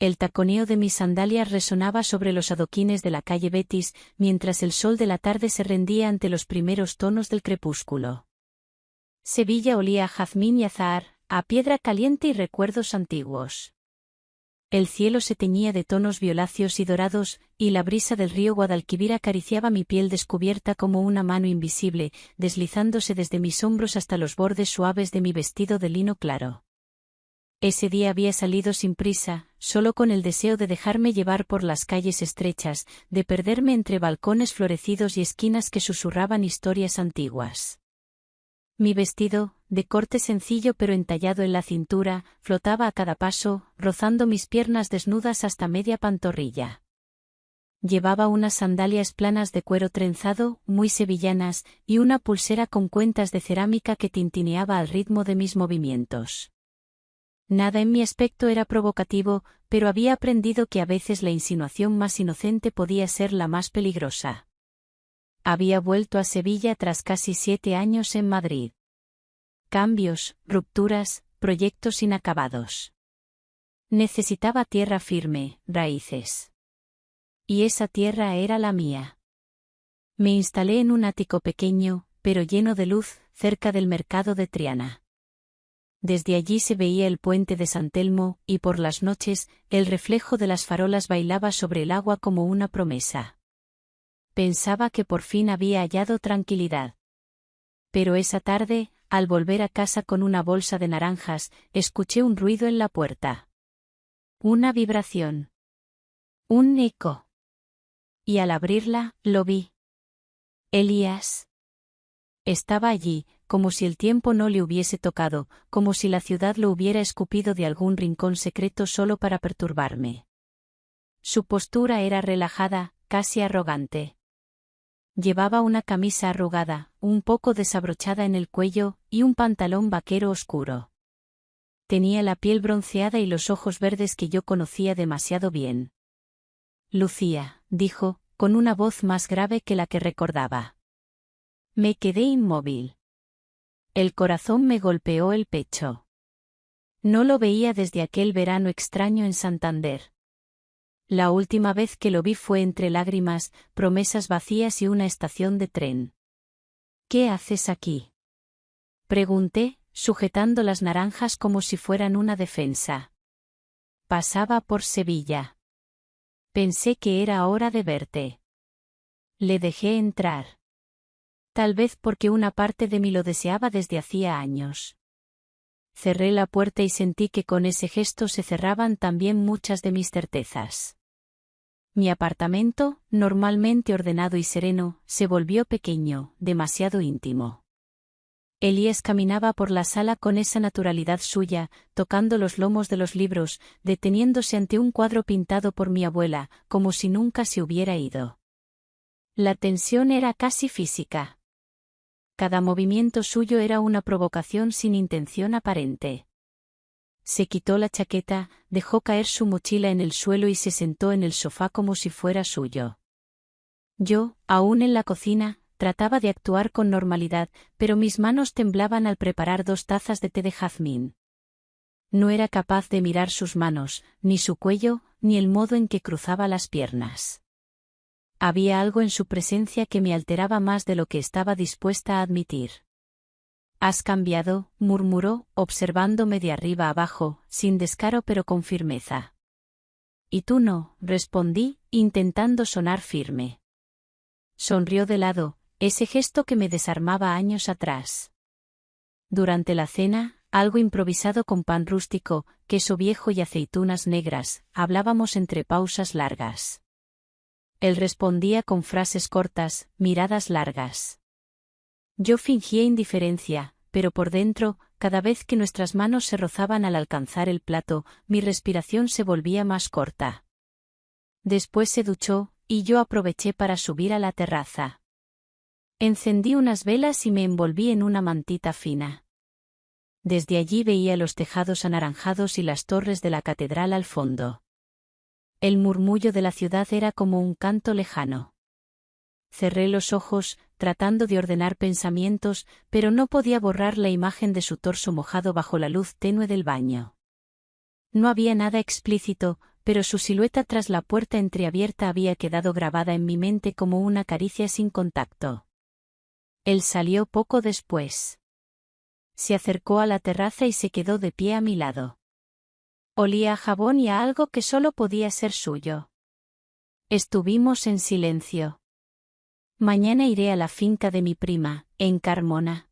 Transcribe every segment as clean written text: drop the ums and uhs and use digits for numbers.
El taconeo de mis sandalias resonaba sobre los adoquines de la calle Betis, mientras el sol de la tarde se rendía ante los primeros tonos del crepúsculo. Sevilla olía a jazmín y azahar, a piedra caliente y recuerdos antiguos. El cielo se teñía de tonos violáceos y dorados, y la brisa del río Guadalquivir acariciaba mi piel descubierta como una mano invisible, deslizándose desde mis hombros hasta los bordes suaves de mi vestido de lino claro. Ese día había salido sin prisa, solo con el deseo de dejarme llevar por las calles estrechas, de perderme entre balcones florecidos y esquinas que susurraban historias antiguas. Mi vestido, de corte sencillo pero entallado en la cintura, flotaba a cada paso, rozando mis piernas desnudas hasta media pantorrilla. Llevaba unas sandalias planas de cuero trenzado, muy sevillanas, y una pulsera con cuentas de cerámica que tintineaba al ritmo de mis movimientos. Nada en mi aspecto era provocativo, pero había aprendido que a veces la insinuación más inocente podía ser la más peligrosa. Había vuelto a Sevilla tras casi 7 años en Madrid. Cambios, rupturas, proyectos inacabados. Necesitaba tierra firme, raíces. Y esa tierra era la mía. Me instalé en un ático pequeño, pero lleno de luz, cerca del mercado de Triana. Desde allí se veía el puente de San Telmo, y por las noches, el reflejo de las farolas bailaba sobre el agua como una promesa. Pensaba que por fin había hallado tranquilidad. Pero esa tarde, al volver a casa con una bolsa de naranjas, escuché un ruido en la puerta. Una vibración. Un eco. Y al abrirla, lo vi. Elías. Estaba allí, como si el tiempo no le hubiese tocado, como si la ciudad lo hubiera escupido de algún rincón secreto solo para perturbarme. Su postura era relajada, casi arrogante. Llevaba una camisa arrugada, un poco desabrochada en el cuello, y un pantalón vaquero oscuro. Tenía la piel bronceada y los ojos verdes que yo conocía demasiado bien. Lucía, dijo, con una voz más grave que la que recordaba. Me quedé inmóvil. El corazón me golpeó el pecho. No lo veía desde aquel verano extraño en Santander. La última vez que lo vi fue entre lágrimas, promesas vacías y una estación de tren. ¿Qué haces aquí?, pregunté, sujetando las naranjas como si fueran una defensa. Pasaba por Sevilla. Pensé que era hora de verte. Le dejé entrar. Tal vez porque una parte de mí lo deseaba desde hacía años. Cerré la puerta y sentí que con ese gesto se cerraban también muchas de mis certezas. Mi apartamento, normalmente ordenado y sereno, se volvió pequeño, demasiado íntimo. Elías caminaba por la sala con esa naturalidad suya, tocando los lomos de los libros, deteniéndose ante un cuadro pintado por mi abuela, como si nunca se hubiera ido. La tensión era casi física. Cada movimiento suyo era una provocación sin intención aparente. Se quitó la chaqueta, dejó caer su mochila en el suelo y se sentó en el sofá como si fuera suyo. Yo, aún en la cocina, trataba de actuar con normalidad, pero mis manos temblaban al preparar 2 tazas de té de jazmín. No era capaz de mirar sus manos, ni su cuello, ni el modo en que cruzaba las piernas. Había algo en su presencia que me alteraba más de lo que estaba dispuesta a admitir. «Has cambiado», murmuró, observándome de arriba abajo, sin descaro pero con firmeza. «Y tú no», respondí, intentando sonar firme. Sonrió de lado, ese gesto que me desarmaba años atrás. Durante la cena, algo improvisado con pan rústico, queso viejo y aceitunas negras, hablábamos entre pausas largas. Él respondía con frases cortas, miradas largas. Yo fingía indiferencia, pero por dentro, cada vez que nuestras manos se rozaban al alcanzar el plato, mi respiración se volvía más corta. Después se duchó, y yo aproveché para subir a la terraza. Encendí unas velas y me envolví en una mantita fina. Desde allí veía los tejados anaranjados y las torres de la catedral al fondo. El murmullo de la ciudad era como un canto lejano. Cerré los ojos, tratando de ordenar pensamientos, pero no podía borrar la imagen de su torso mojado bajo la luz tenue del baño. No había nada explícito, pero su silueta tras la puerta entreabierta había quedado grabada en mi mente como una caricia sin contacto. Él salió poco después. Se acercó a la terraza y se quedó de pie a mi lado. Olía a jabón y a algo que solo podía ser suyo. Estuvimos en silencio. Mañana iré a la finca de mi prima, en Carmona.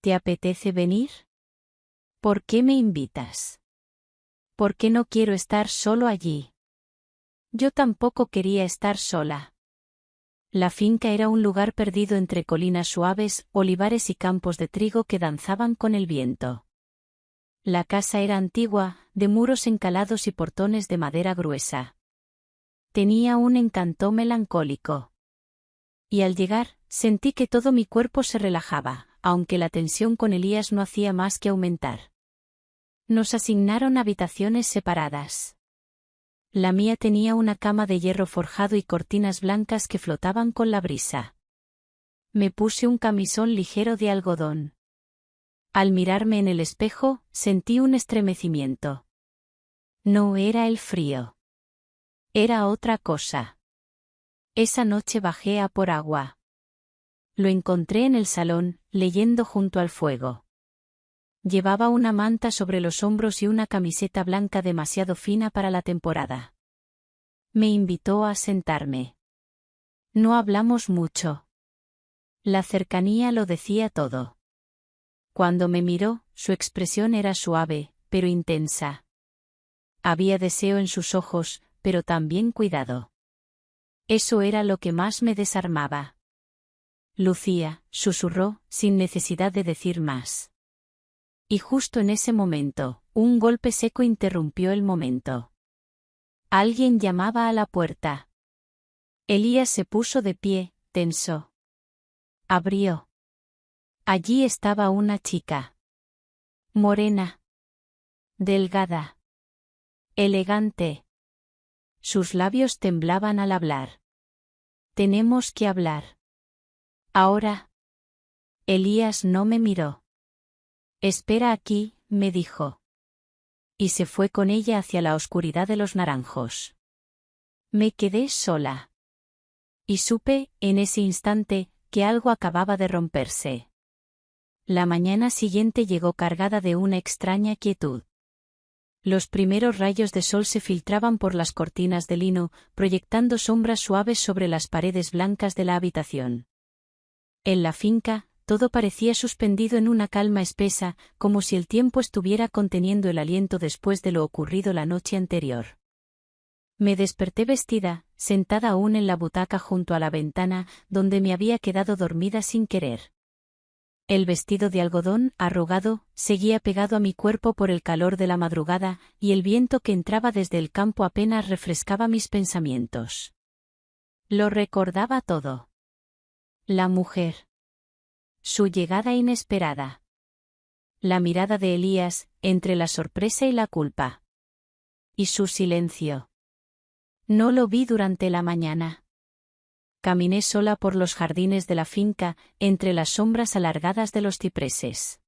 ¿Te apetece venir? ¿Por qué me invitas? ¿Por qué no quiero estar solo allí? Yo tampoco quería estar sola. La finca era un lugar perdido entre colinas suaves, olivares y campos de trigo que danzaban con el viento. La casa era antigua, de muros encalados y portones de madera gruesa. Tenía un encanto melancólico. Y al llegar, sentí que todo mi cuerpo se relajaba, aunque la tensión con Elías no hacía más que aumentar. Nos asignaron habitaciones separadas. La mía tenía una cama de hierro forjado y cortinas blancas que flotaban con la brisa. Me puse un camisón ligero de algodón. Al mirarme en el espejo, sentí un estremecimiento. No era el frío. Era otra cosa. Esa noche bajé a por agua. Lo encontré en el salón, leyendo junto al fuego. Llevaba una manta sobre los hombros y una camiseta blanca demasiado fina para la temporada. Me invitó a sentarme. No hablamos mucho. La cercanía lo decía todo. Cuando me miró, su expresión era suave, pero intensa. Había deseo en sus ojos, pero también cuidado. Eso era lo que más me desarmaba. Lucía, susurró, sin necesidad de decir más. Y justo en ese momento, un golpe seco interrumpió el momento. Alguien llamaba a la puerta. Elías se puso de pie, tenso. Abrió. Allí estaba una chica. Morena. Delgada. Elegante. Sus labios temblaban al hablar. Tenemos que hablar. Ahora. Elías no me miró. Espera aquí, me dijo. Y se fue con ella hacia la oscuridad de los naranjos. Me quedé sola. Y supe, en ese instante, que algo acababa de romperse. La mañana siguiente llegó cargada de una extraña quietud. Los primeros rayos de sol se filtraban por las cortinas de lino, proyectando sombras suaves sobre las paredes blancas de la habitación. En la finca, todo parecía suspendido en una calma espesa, como si el tiempo estuviera conteniendo el aliento después de lo ocurrido la noche anterior. Me desperté vestida, sentada aún en la butaca junto a la ventana, donde me había quedado dormida sin querer. El vestido de algodón, arrugado, seguía pegado a mi cuerpo por el calor de la madrugada, y el viento que entraba desde el campo apenas refrescaba mis pensamientos. Lo recordaba todo. La mujer. Su llegada inesperada. La mirada de Elías, entre la sorpresa y la culpa. Y su silencio. No lo vi durante la mañana. Caminé sola por los jardines de la finca, entre las sombras alargadas de los cipreses.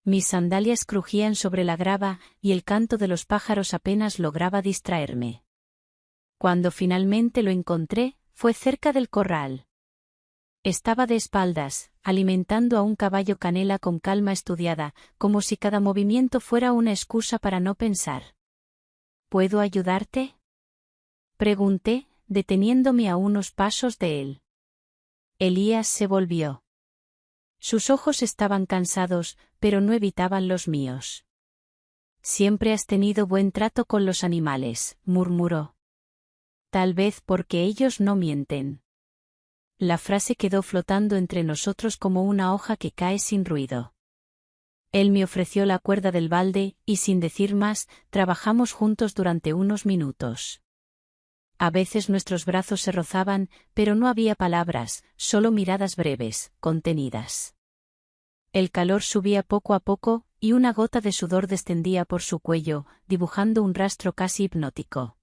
Mis sandalias crujían sobre la grava, y el canto de los pájaros apenas lograba distraerme. Cuando finalmente lo encontré, fue cerca del corral. Estaba de espaldas, alimentando a un caballo canela con calma estudiada, como si cada movimiento fuera una excusa para no pensar. ¿Puedo ayudarte?, pregunté, deteniéndome a unos pasos de él. Elías se volvió. Sus ojos estaban cansados, pero no evitaban los míos. Siempre has tenido buen trato con los animales, murmuró. Tal vez porque ellos no mienten. La frase quedó flotando entre nosotros como una hoja que cae sin ruido. Él me ofreció la cuerda del balde, y sin decir más, trabajamos juntos durante unos minutos. A veces nuestros brazos se rozaban, pero no había palabras, solo miradas breves, contenidas. El calor subía poco a poco, y una gota de sudor descendía por su cuello, dibujando un rastro casi hipnótico.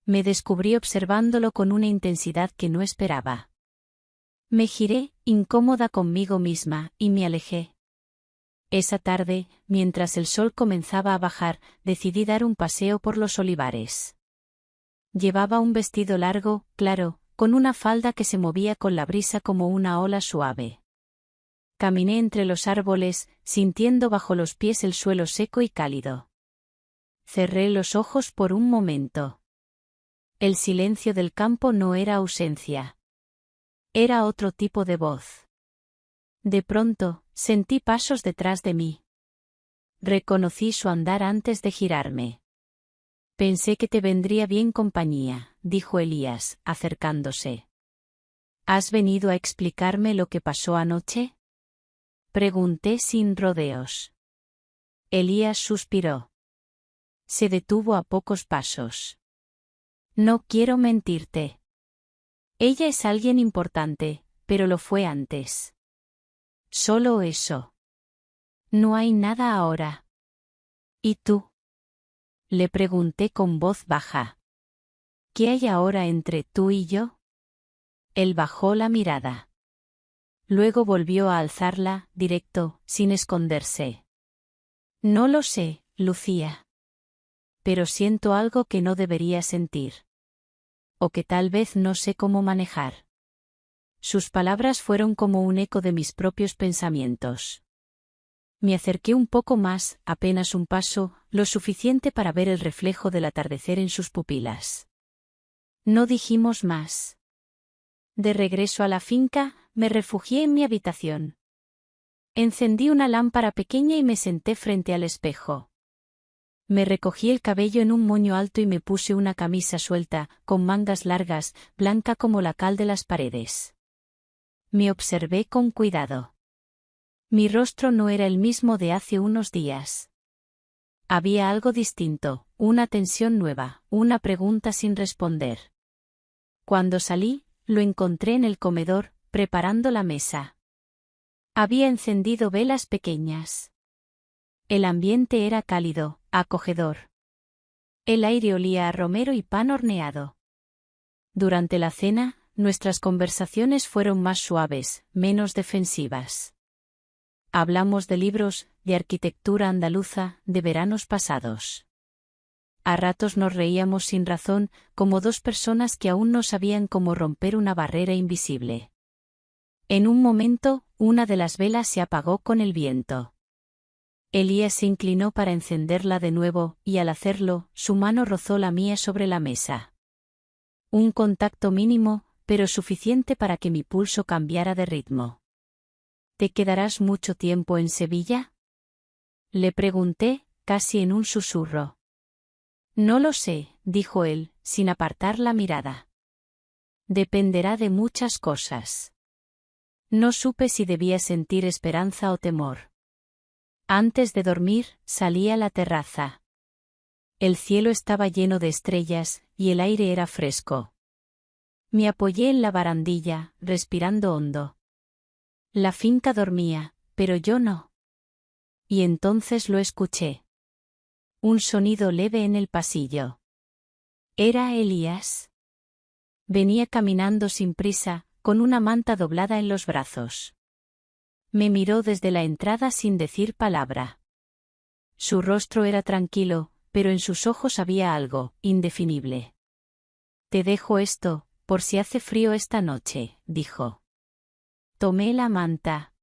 Me descubrí observándolo con una intensidad que no esperaba. Me giré, incómoda conmigo misma, y me alejé. Esa tarde, mientras el sol comenzaba a bajar, decidí dar un paseo por los olivares. Llevaba un vestido largo, claro, con una falda que se movía con la brisa como una ola suave. Caminé entre los árboles, sintiendo bajo los pies el suelo seco y cálido. Cerré los ojos por un momento. El silencio del campo no era ausencia. Era otro tipo de voz. De pronto, sentí pasos detrás de mí. Reconocí su andar antes de girarme. Pensé que te vendría bien compañía, dijo Elías, acercándose. ¿Has venido a explicarme lo que pasó anoche? Pregunté sin rodeos. Elías suspiró. Se detuvo a pocos pasos. No quiero mentirte. Ella es alguien importante, pero lo fue antes. Solo eso. No hay nada ahora. ¿Y tú? Le pregunté con voz baja. ¿Qué hay ahora entre tú y yo? Él bajó la mirada. Luego volvió a alzarla, directo, sin esconderse. No lo sé, Lucía. Pero siento algo que no debería sentir. O que tal vez no sé cómo manejar. Sus palabras fueron como un eco de mis propios pensamientos. Me acerqué un poco más, apenas un paso, lo suficiente para ver el reflejo del atardecer en sus pupilas. No dijimos más. De regreso a la finca, me refugié en mi habitación. Encendí una lámpara pequeña y me senté frente al espejo. Me recogí el cabello en un moño alto y me puse una camisa suelta, con mangas largas, blanca como la cal de las paredes. Me observé con cuidado. Mi rostro no era el mismo de hace unos días. Había algo distinto, una tensión nueva, una pregunta sin responder. Cuando salí, lo encontré en el comedor, preparando la mesa. Había encendido velas pequeñas. El ambiente era cálido, acogedor. El aire olía a romero y pan horneado. Durante la cena, nuestras conversaciones fueron más suaves, menos defensivas. Hablamos de libros, de arquitectura andaluza, de veranos pasados. A ratos nos reíamos sin razón, como dos personas que aún no sabían cómo romper una barrera invisible. En un momento, una de las velas se apagó con el viento. Elías se inclinó para encenderla de nuevo, y al hacerlo, su mano rozó la mía sobre la mesa. Un contacto mínimo, pero suficiente para que mi pulso cambiara de ritmo. ¿Te quedarás mucho tiempo en Sevilla? Le pregunté, casi en un susurro. No lo sé, dijo él, sin apartar la mirada. Dependerá de muchas cosas. No supe si debía sentir esperanza o temor. Antes de dormir, salí a la terraza. El cielo estaba lleno de estrellas, y el aire era fresco. Me apoyé en la barandilla, respirando hondo. La finca dormía, pero yo no. Y entonces lo escuché. Un sonido leve en el pasillo. Era Elías. Venía caminando sin prisa, con una manta doblada en los brazos. Me miró desde la entrada sin decir palabra. Su rostro era tranquilo, pero en sus ojos había algo, indefinible. Te dejo esto, por si hace frío esta noche, dijo. Tomé la manta.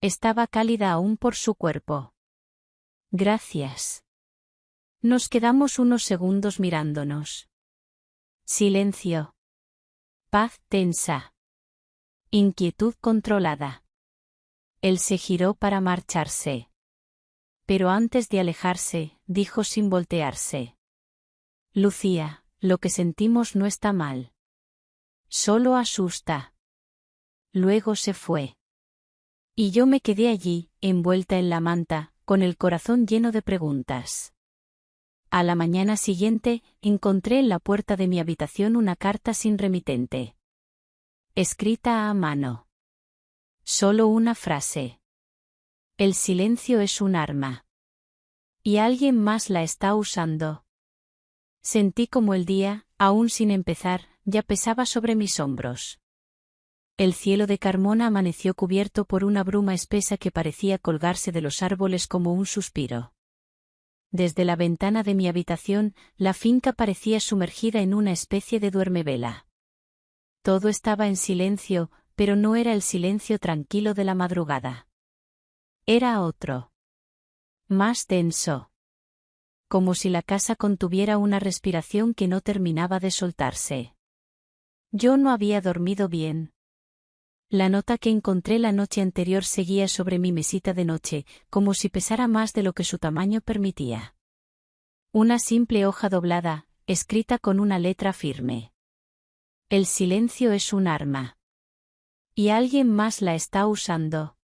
Estaba cálida aún por su cuerpo. Gracias. Nos quedamos unos segundos mirándonos. Silencio. Paz tensa. Inquietud controlada. Él se giró para marcharse. Pero antes de alejarse, dijo sin voltearse. Lucía, lo que sentimos no está mal. Solo asusta. Luego se fue. Y yo me quedé allí, envuelta en la manta, con el corazón lleno de preguntas. A la mañana siguiente, encontré en la puerta de mi habitación una carta sin remitente. Escrita a mano. Solo una frase. El silencio es un arma. Y alguien más la está usando. Sentí como el día, aún sin empezar, ya pesaba sobre mis hombros. El cielo de Carmona amaneció cubierto por una bruma espesa que parecía colgarse de los árboles como un suspiro. Desde la ventana de mi habitación, la finca parecía sumergida en una especie de duermevela. Todo estaba en silencio, pero no era el silencio tranquilo de la madrugada. Era otro. Más denso. Como si la casa contuviera una respiración que no terminaba de soltarse. Yo no había dormido bien. La nota que encontré la noche anterior seguía sobre mi mesita de noche, como si pesara más de lo que su tamaño permitía. Una simple hoja doblada, escrita con una letra firme. El silencio es un arma. Y alguien más la está usando.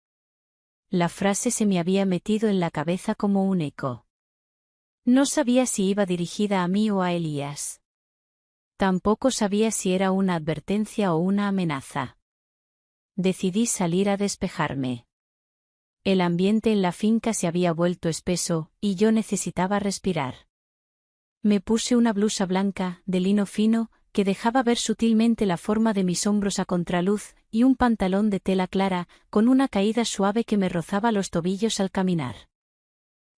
La frase se me había metido en la cabeza como un eco. No sabía si iba dirigida a mí o a Elías. Tampoco sabía si era una advertencia o una amenaza. Decidí salir a despejarme. El ambiente en la finca se había vuelto espeso, y yo necesitaba respirar. Me puse una blusa blanca, de lino fino, que dejaba ver sutilmente la forma de mis hombros a contraluz, y un pantalón de tela clara, con una caída suave que me rozaba los tobillos al caminar.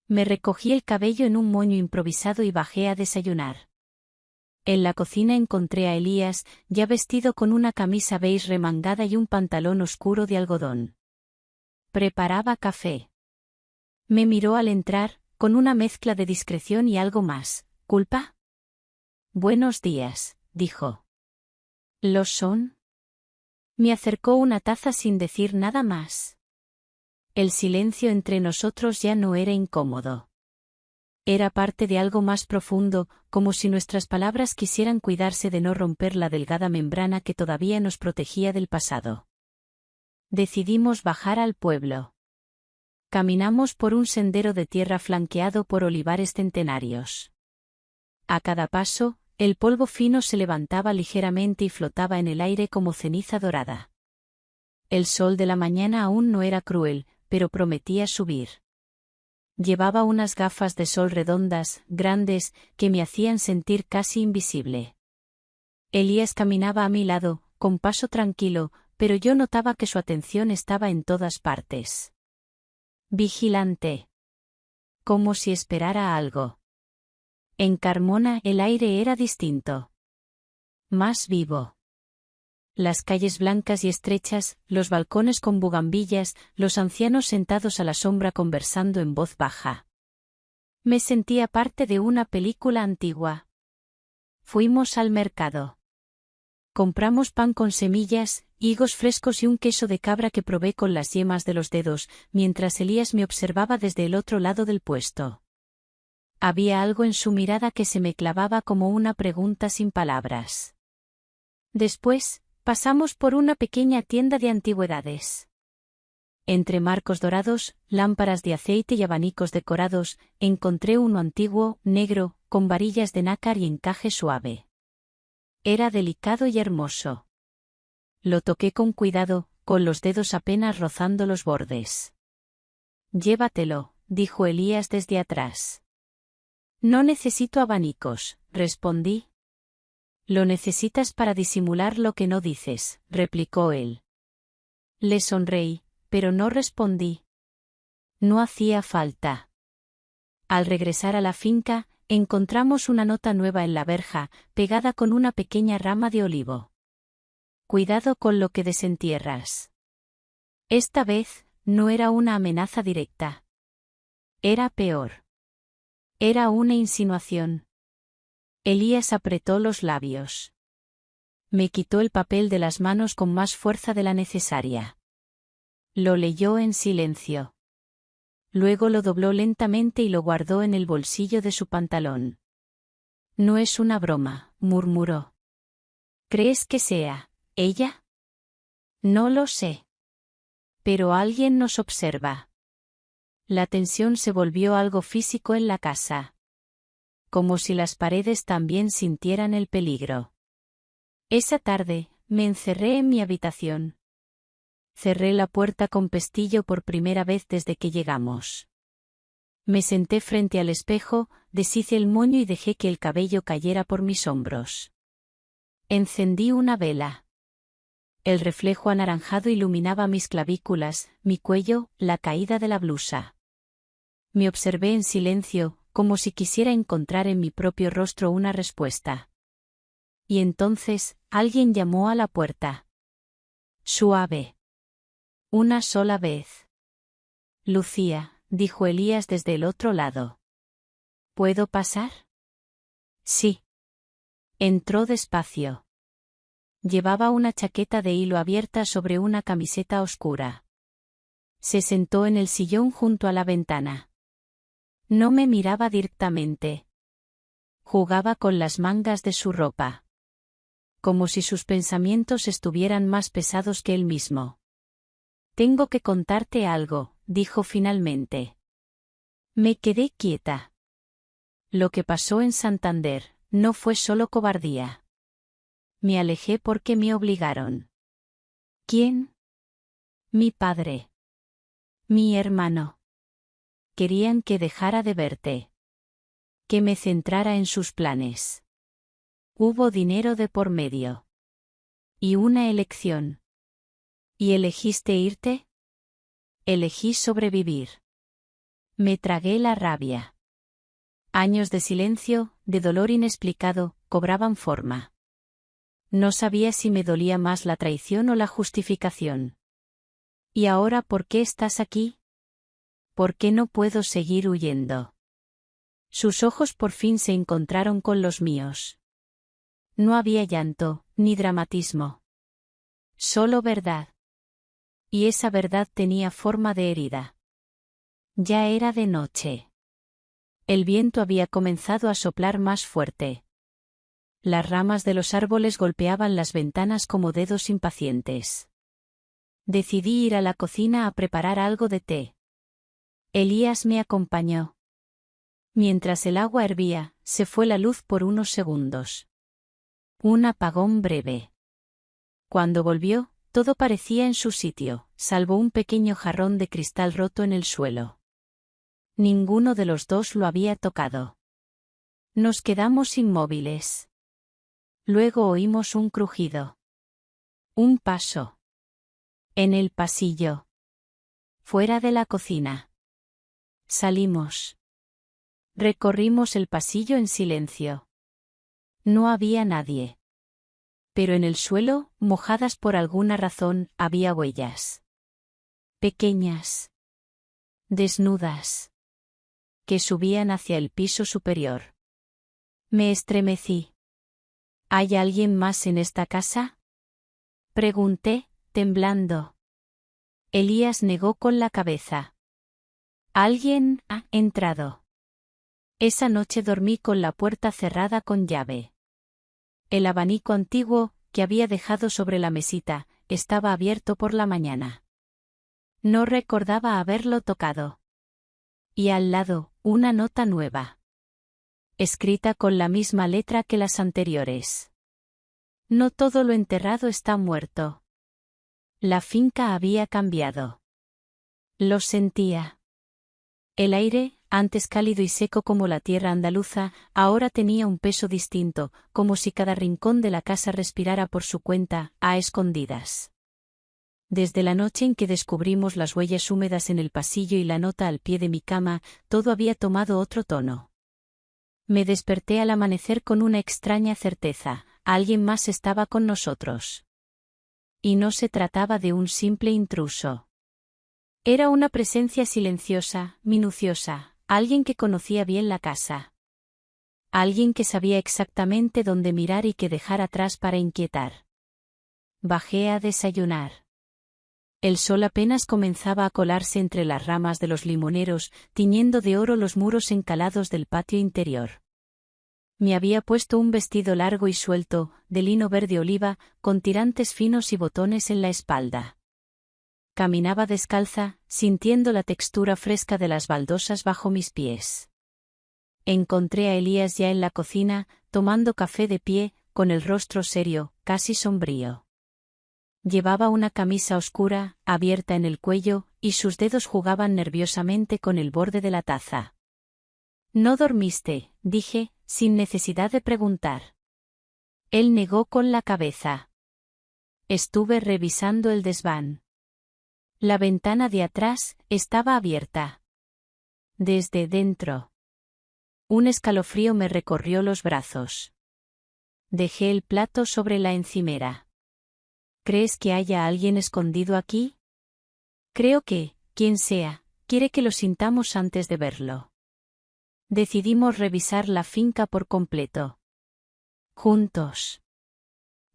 Me recogí el cabello en un moño improvisado y bajé a desayunar. En la cocina encontré a Elías, ya vestido con una camisa beige remangada y un pantalón oscuro de algodón. Preparaba café. Me miró al entrar, con una mezcla de discreción y algo más. ¿Culpa? Buenos días, dijo. ¿Los son? Me acercó una taza sin decir nada más. El silencio entre nosotros ya no era incómodo. Era parte de algo más profundo, como si nuestras palabras quisieran cuidarse de no romper la delgada membrana que todavía nos protegía del pasado. Decidimos bajar al pueblo. Caminamos por un sendero de tierra flanqueado por olivares centenarios. A cada paso, el polvo fino se levantaba ligeramente y flotaba en el aire como ceniza dorada. El sol de la mañana aún no era cruel, pero prometía subir. Llevaba unas gafas de sol redondas, grandes, que me hacían sentir casi invisible. Elías caminaba a mi lado, con paso tranquilo, pero yo notaba que su atención estaba en todas partes. Vigilante. Como si esperara algo. En Carmona el aire era distinto. Más vivo. Las calles blancas y estrechas, los balcones con bugambillas, los ancianos sentados a la sombra conversando en voz baja. Me sentía parte de una película antigua. Fuimos al mercado. Compramos pan con semillas, higos frescos y un queso de cabra que probé con las yemas de los dedos, mientras Elías me observaba desde el otro lado del puesto. Había algo en su mirada que se me clavaba como una pregunta sin palabras. Después, pasamos por una pequeña tienda de antigüedades. Entre marcos dorados, lámparas de aceite y abanicos decorados, encontré uno antiguo, negro, con varillas de nácar y encaje suave. Era delicado y hermoso. Lo toqué con cuidado, con los dedos apenas rozando los bordes. Llévatelo, dijo Elías desde atrás. No necesito abanicos, respondí. Lo necesitas para disimular lo que no dices, replicó él. Le sonreí, pero no respondí. No hacía falta. Al regresar a la finca, encontramos una nota nueva en la verja, pegada con una pequeña rama de olivo. Cuidado con lo que desentierras. Esta vez, no era una amenaza directa. Era peor. Era una insinuación. Elías apretó los labios. Me quitó el papel de las manos con más fuerza de la necesaria. Lo leyó en silencio. Luego lo dobló lentamente y lo guardó en el bolsillo de su pantalón. No es una broma, murmuró. ¿Crees que sea ella? No lo sé. Pero alguien nos observa. La tensión se volvió algo físico en la casa. Como si las paredes también sintieran el peligro. Esa tarde, me encerré en mi habitación. Cerré la puerta con pestillo por primera vez desde que llegamos. Me senté frente al espejo, deshice el moño y dejé que el cabello cayera por mis hombros. Encendí una vela. El reflejo anaranjado iluminaba mis clavículas, mi cuello, la caída de la blusa. Me observé en silencio, como si quisiera encontrar en mi propio rostro una respuesta. Y entonces, alguien llamó a la puerta. Suave. Una sola vez. Lucía, dijo Elías desde el otro lado. ¿Puedo pasar? Sí. Entró despacio. Llevaba una chaqueta de hilo abierta sobre una camiseta oscura. Se sentó en el sillón junto a la ventana. No me miraba directamente. Jugaba con las mangas de su ropa. Como si sus pensamientos estuvieran más pesados que él mismo. Tengo que contarte algo, dijo finalmente. Me quedé quieta. Lo que pasó en Santander no fue solo cobardía. Me alejé porque me obligaron. ¿Quién? Mi padre. Mi hermano. Querían que dejara de verte. Que me centrara en sus planes. Hubo dinero de por medio. Y una elección. ¿Y elegiste irte? Elegí sobrevivir. Me tragué la rabia. Años de silencio, de dolor inexplicado, cobraban forma. No sabía si me dolía más la traición o la justificación. ¿Y ahora por qué estás aquí? ¿Por qué no puedo seguir huyendo? Sus ojos por fin se encontraron con los míos. No había llanto, ni dramatismo. Solo verdad. Y esa verdad tenía forma de herida. Ya era de noche. El viento había comenzado a soplar más fuerte. Las ramas de los árboles golpeaban las ventanas como dedos impacientes. Decidí ir a la cocina a preparar algo de té. Elías me acompañó. Mientras el agua hervía, se fue la luz por unos segundos. Un apagón breve. Cuando volvió, todo parecía en su sitio, salvo un pequeño jarrón de cristal roto en el suelo. Ninguno de los dos lo había tocado. Nos quedamos inmóviles. Luego oímos un crujido. Un paso. En el pasillo. Fuera de la cocina. Salimos. Recorrimos el pasillo en silencio. No había nadie. Pero en el suelo, mojadas por alguna razón, había huellas. Pequeñas. Desnudas. Que subían hacia el piso superior. Me estremecí. ¿Hay alguien más en esta casa? Pregunté, temblando. Elías negó con la cabeza. Alguien ha entrado. Esa noche dormí con la puerta cerrada con llave. El abanico antiguo, que había dejado sobre la mesita, estaba abierto por la mañana. No recordaba haberlo tocado. Y al lado, una nota nueva. Escrita con la misma letra que las anteriores. No todo lo enterrado está muerto. La finca había cambiado. Lo sentía. El aire, antes cálido y seco como la tierra andaluza, ahora tenía un peso distinto, como si cada rincón de la casa respirara por su cuenta, a escondidas. Desde la noche en que descubrimos las huellas húmedas en el pasillo y la nota al pie de mi cama, todo había tomado otro tono. Me desperté al amanecer con una extraña certeza, alguien más estaba con nosotros. Y no se trataba de un simple intruso. Era una presencia silenciosa, minuciosa, alguien que conocía bien la casa. Alguien que sabía exactamente dónde mirar y qué dejar atrás para inquietar. Bajé a desayunar. El sol apenas comenzaba a colarse entre las ramas de los limoneros, tiñendo de oro los muros encalados del patio interior. Me había puesto un vestido largo y suelto, de lino verde oliva, con tirantes finos y botones en la espalda. Caminaba descalza, sintiendo la textura fresca de las baldosas bajo mis pies. Encontré a Elías ya en la cocina, tomando café de pie, con el rostro serio, casi sombrío. Llevaba una camisa oscura, abierta en el cuello, y sus dedos jugaban nerviosamente con el borde de la taza. «¿No dormiste?», dije, sin necesidad de preguntar. Él negó con la cabeza. Estuve revisando el desván. La ventana de atrás estaba abierta. Desde dentro. Un escalofrío me recorrió los brazos. Dejé el plato sobre la encimera. ¿Crees que haya alguien escondido aquí? Creo que, quien sea, quiere que lo sintamos antes de verlo. Decidimos revisar la finca por completo. Juntos.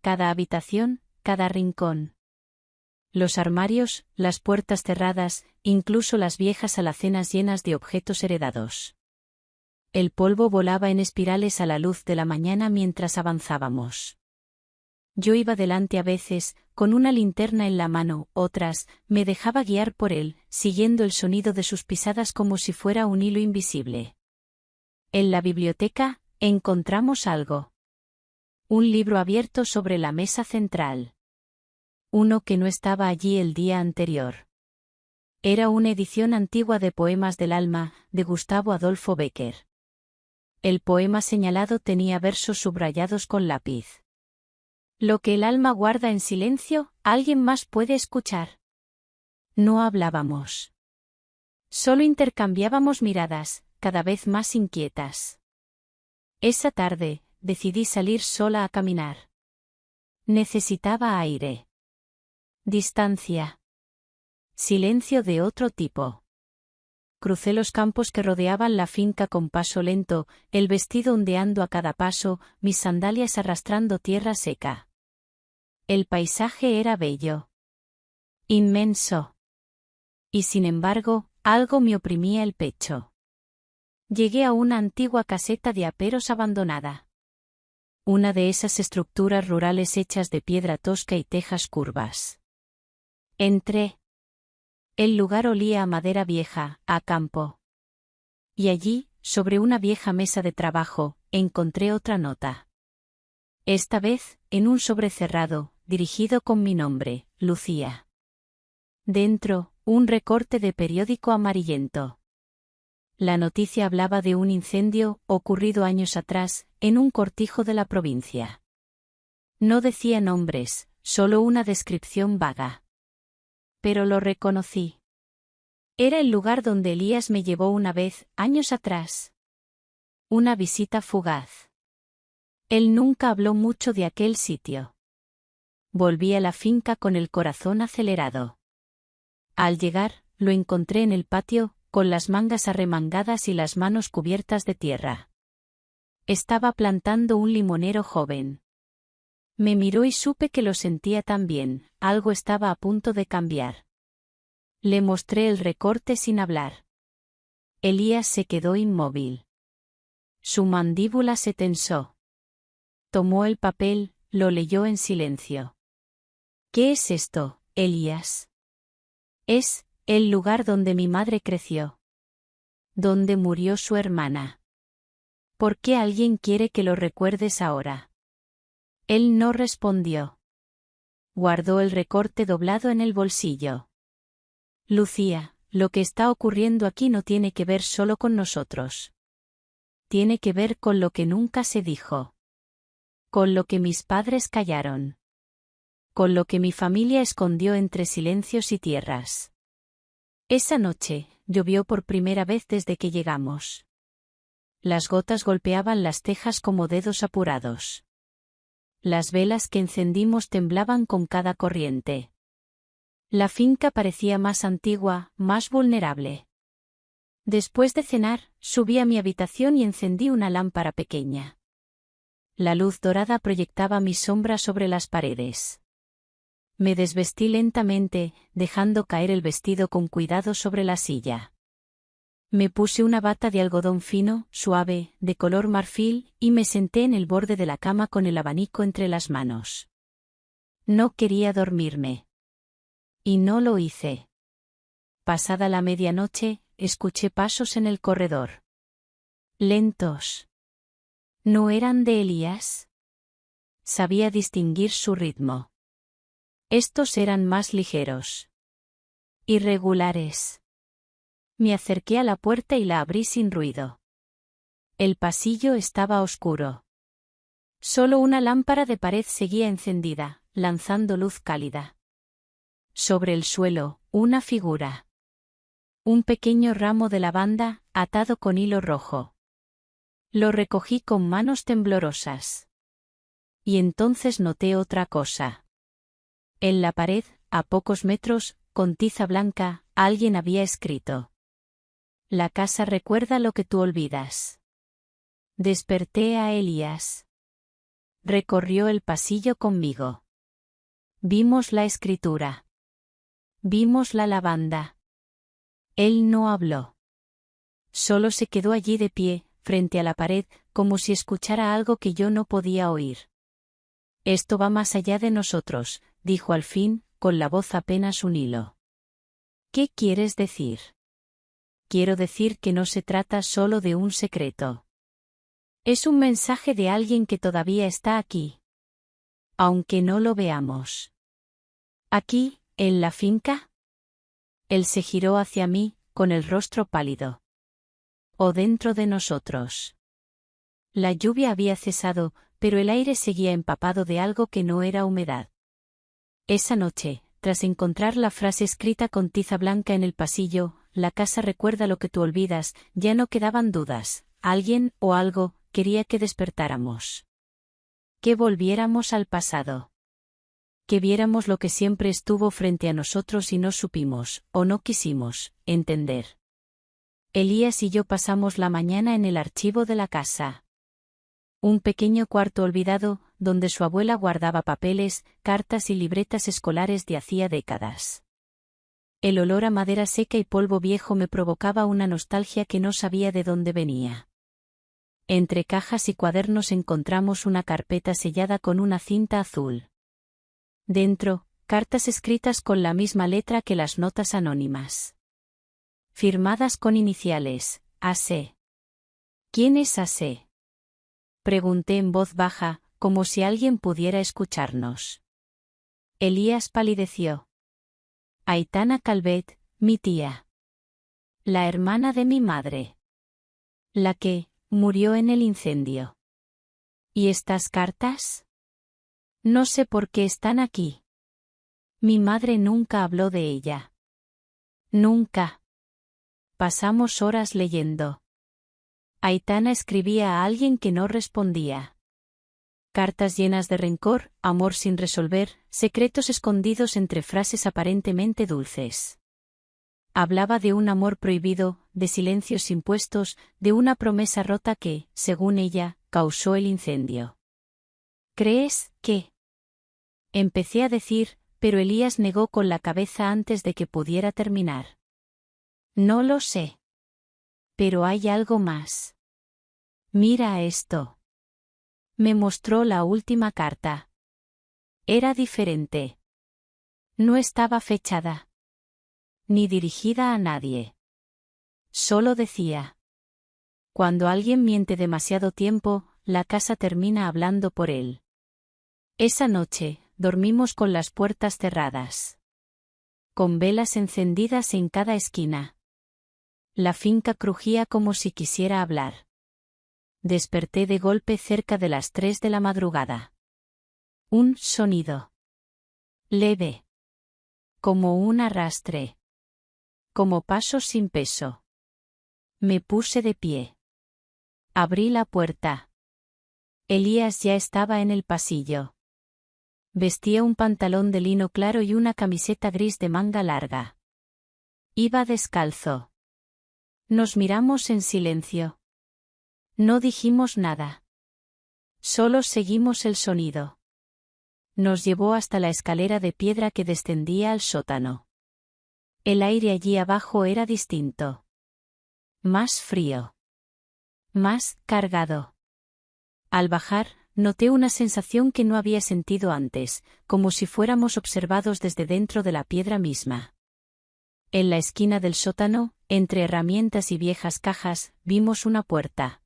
Cada habitación, cada rincón. Los armarios, las puertas cerradas, incluso las viejas alacenas llenas de objetos heredados. El polvo volaba en espirales a la luz de la mañana mientras avanzábamos. Yo iba delante a veces, con una linterna en la mano, otras, me dejaba guiar por él, siguiendo el sonido de sus pisadas como si fuera un hilo invisible. En la biblioteca, encontramos algo. Un libro abierto sobre la mesa central. Uno que no estaba allí el día anterior. Era una edición antigua de Poemas del alma, de Gustavo Adolfo Bécquer. El poema señalado tenía versos subrayados con lápiz. Lo que el alma guarda en silencio, alguien más puede escuchar. No hablábamos. Solo intercambiábamos miradas, cada vez más inquietas. Esa tarde, decidí salir sola a caminar. Necesitaba aire. Distancia. Silencio de otro tipo. Crucé los campos que rodeaban la finca con paso lento, el vestido ondeando a cada paso, mis sandalias arrastrando tierra seca. El paisaje era bello. Inmenso. Y sin embargo, algo me oprimía el pecho. Llegué a una antigua caseta de aperos abandonada. Una de esas estructuras rurales hechas de piedra tosca y tejas curvas. Entré. El lugar olía a madera vieja, a campo. Y allí, sobre una vieja mesa de trabajo, encontré otra nota. Esta vez, en un sobre cerrado, dirigido con mi nombre, Lucía. Dentro, un recorte de periódico amarillento. La noticia hablaba de un incendio, ocurrido años atrás, en un cortijo de la provincia. No decía nombres, solo una descripción vaga. Pero lo reconocí. Era el lugar donde Elías me llevó una vez, años atrás. Una visita fugaz. Él nunca habló mucho de aquel sitio. Volví a la finca con el corazón acelerado. Al llegar, lo encontré en el patio, con las mangas arremangadas y las manos cubiertas de tierra. Estaba plantando un limonero joven. Me miró y supe que lo sentía también, algo estaba a punto de cambiar. Le mostré el recorte sin hablar. Elías se quedó inmóvil. Su mandíbula se tensó. Tomó el papel, lo leyó en silencio. ¿Qué es esto, Elías? Es el lugar donde mi madre creció. Donde murió su hermana. ¿Por qué alguien quiere que lo recuerdes ahora? Él no respondió. Guardó el recorte doblado en el bolsillo. Lucía, lo que está ocurriendo aquí no tiene que ver solo con nosotros. Tiene que ver con lo que nunca se dijo. Con lo que mis padres callaron. Con lo que mi familia escondió entre silencios y tierras. Esa noche, llovió por primera vez desde que llegamos. Las gotas golpeaban las tejas como dedos apurados. Las velas que encendimos temblaban con cada corriente. La finca parecía más antigua, más vulnerable. Después de cenar, subí a mi habitación y encendí una lámpara pequeña. La luz dorada proyectaba mi sombra sobre las paredes. Me desvestí lentamente, dejando caer el vestido con cuidado sobre la silla. Me puse una bata de algodón fino, suave, de color marfil, y me senté en el borde de la cama con el abanico entre las manos. No quería dormirme. Y no lo hice. Pasada la medianoche, escuché pasos en el corredor. Lentos. ¿No eran de Elías? Sabía distinguir su ritmo. Estos eran más ligeros. Irregulares. Me acerqué a la puerta y la abrí sin ruido. El pasillo estaba oscuro. Solo una lámpara de pared seguía encendida, lanzando luz cálida. Sobre el suelo, una figura. Un pequeño ramo de lavanda, atado con hilo rojo. Lo recogí con manos temblorosas. Y entonces noté otra cosa. En la pared, a pocos metros, con tiza blanca, alguien había escrito: La casa recuerda lo que tú olvidas. Desperté a Elías. Recorrió el pasillo conmigo. Vimos la escritura. Vimos la lavanda. Él no habló. Solo se quedó allí de pie, frente a la pared, como si escuchara algo que yo no podía oír. Esto va más allá de nosotros, dijo al fin, con la voz apenas un hilo. ¿Qué quieres decir? Quiero decir que no se trata solo de un secreto. Es un mensaje de alguien que todavía está aquí. Aunque no lo veamos. ¿Aquí, en la finca? Él se giró hacia mí, con el rostro pálido. ¿O dentro de nosotros? La lluvia había cesado, pero el aire seguía empapado de algo que no era humedad. Esa noche, tras encontrar la frase escrita con tiza blanca en el pasillo, la casa recuerda lo que tú olvidas, ya no quedaban dudas, alguien o algo quería que despertáramos. Que volviéramos al pasado. Que viéramos lo que siempre estuvo frente a nosotros y no supimos, o no quisimos, entender. Elías y yo pasamos la mañana en el archivo de la casa. Un pequeño cuarto olvidado, donde su abuela guardaba papeles, cartas y libretas escolares de hacía décadas. El olor a madera seca y polvo viejo me provocaba una nostalgia que no sabía de dónde venía. Entre cajas y cuadernos encontramos una carpeta sellada con una cinta azul. Dentro, cartas escritas con la misma letra que las notas anónimas. Firmadas con iniciales, AC. ¿Quién es AC? Pregunté en voz baja, como si alguien pudiera escucharnos. Elías palideció. Aitana Calvet, mi tía. La hermana de mi madre. La que murió en el incendio. ¿Y estas cartas? No sé por qué están aquí. Mi madre nunca habló de ella. Nunca. Pasamos horas leyendo. Aitana escribía a alguien que no respondía. Cartas llenas de rencor, amor sin resolver, secretos escondidos entre frases aparentemente dulces. Hablaba de un amor prohibido, de silencios impuestos, de una promesa rota que, según ella, causó el incendio. ¿Crees que? Empecé a decir, pero Elías negó con la cabeza antes de que pudiera terminar. No lo sé. Pero hay algo más. Mira esto. Me mostró la última carta. Era diferente. No estaba fechada. Ni dirigida a nadie. Solo decía: cuando alguien miente demasiado tiempo, la casa termina hablando por él. Esa noche, dormimos con las puertas cerradas. Con velas encendidas en cada esquina. La finca crujía como si quisiera hablar. Desperté de golpe cerca de las 3 de la madrugada. Un sonido. Leve. Como un arrastre. Como pasos sin peso. Me puse de pie. Abrí la puerta. Elías ya estaba en el pasillo. Vestía un pantalón de lino claro y una camiseta gris de manga larga. Iba descalzo. Nos miramos en silencio. No dijimos nada. Solo seguimos el sonido. Nos llevó hasta la escalera de piedra que descendía al sótano. El aire allí abajo era distinto. Más frío. Más cargado. Al bajar, noté una sensación que no había sentido antes, como si fuéramos observados desde dentro de la piedra misma. En la esquina del sótano, entre herramientas y viejas cajas, vimos una puerta.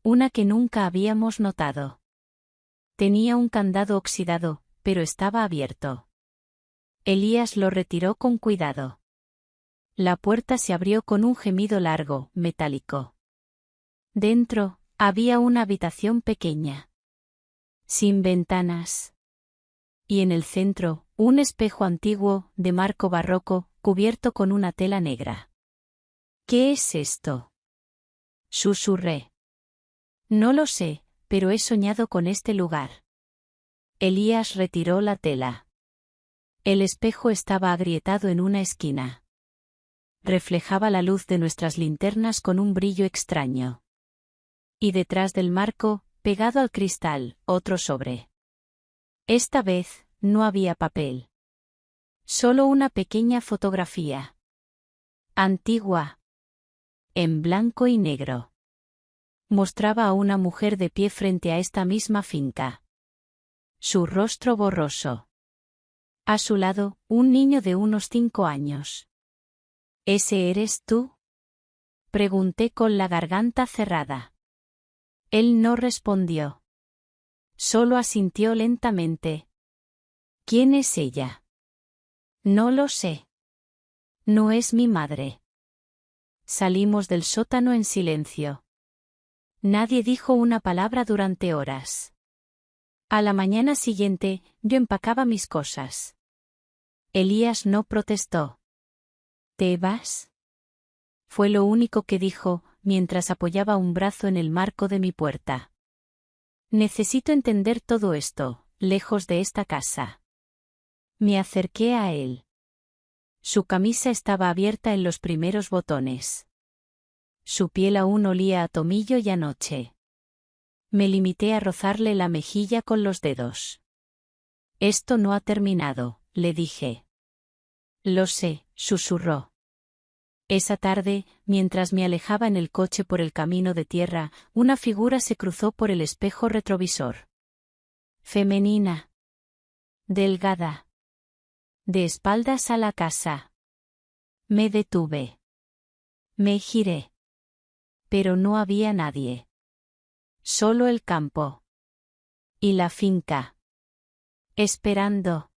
Una que nunca habíamos notado. Tenía un candado oxidado, pero estaba abierto. Elías lo retiró con cuidado. La puerta se abrió con un gemido largo, metálico. Dentro, había una habitación pequeña. sin ventanas. Y en el centro, un espejo antiguo, de marco barroco, cubierto con una tela negra. ¿Qué es esto?, susurré. No lo sé, pero he soñado con este lugar. Elías retiró la tela. El espejo estaba agrietado en una esquina. Reflejaba la luz de nuestras linternas con un brillo extraño. Y detrás del marco, pegado al cristal, otro sobre. Esta vez, no había papel. Solo una pequeña fotografía. Antigua. En blanco y negro. Mostraba a una mujer de pie frente a esta misma finca. Su rostro borroso. A su lado, un niño de unos 5 años. ¿Ese eres tú?, pregunté con la garganta cerrada. Él no respondió. Solo asintió lentamente. ¿Quién es ella? No lo sé. No es mi madre. Salimos del sótano en silencio. Nadie dijo una palabra durante horas. A la mañana siguiente, yo empacaba mis cosas. Elías no protestó. ¿Te vas?, fue lo único que dijo, mientras apoyaba un brazo en el marco de mi puerta. Necesito entender todo esto, lejos de esta casa. Me acerqué a él. Su camisa estaba abierta en los primeros botones. Su piel aún olía a tomillo y a noche. Me limité a rozarle la mejilla con los dedos. Esto no ha terminado, le dije. Lo sé, susurró. Esa tarde, mientras me alejaba en el coche por el camino de tierra, una figura se cruzó por el espejo retrovisor. Femenina. Delgada. De espaldas a la casa. Me detuve. Me giré. Pero no había nadie. Solo el campo. Y la finca. Esperando.